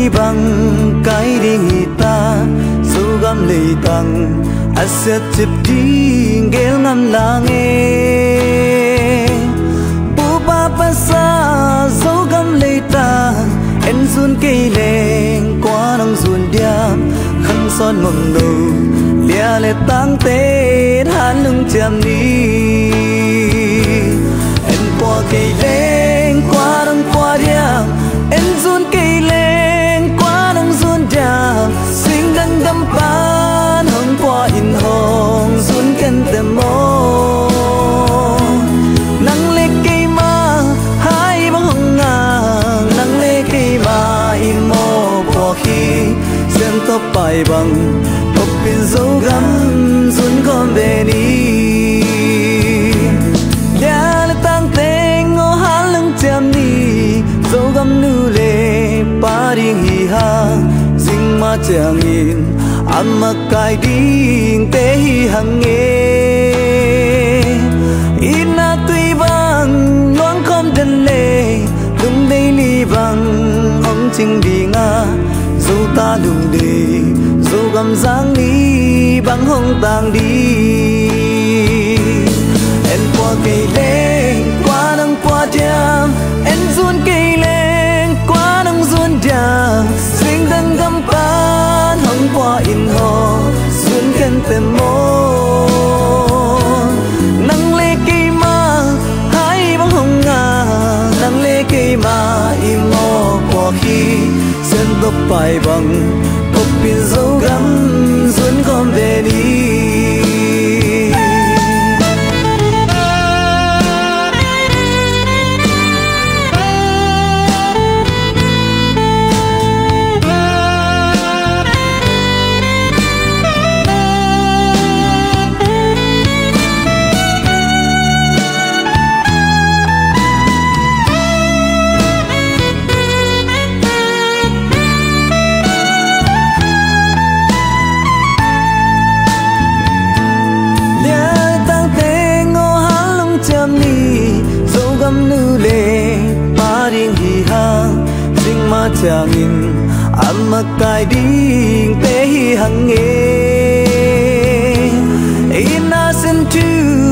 đi bằng cái đi ta dù gam lì tăng sẽ chụp đi ghé ngắm là nghe bố ba ba xa dấu gam lì ta em run cây lên qua nắng run điam khăn son mầm đầu lia lệ tăng tết hắn lưng chạm đi em qua cây lên qua nắng qua điam em run cây lên qua nắng run điam xinh đăng đâm pan hôm qua in hồng run cần tèm mô nắng lê cây ma hai bóng hồng ngang nắng lê cây ma in mô qua khi xem tóc bài bằng tóc pin dấu gắm run con về đi nhà lê tăng tê ngô hát lưng chạm đi dấu gắm nữ lê ba đi hì ha dinh ma chàng in amma kai ding te hi hang nghe ina tui bang loang khom den lê lung đây li bang hong ching đi nga dù ta lung đi dù gam giang đi bang hong tang đi em qua cây lên qua nắng qua đêm em run cây lên qua nắng run đêm xinh đăng gam pan hong qua in ho run khen tem mô nắng lê cây ma hai bóng hồng ngà nắng lê cây ma im mô qua khi xem tóc bài bằng tóc pin dấu gắm run con về đi chàng in amma kai ding te hi hang nghe ina sen tu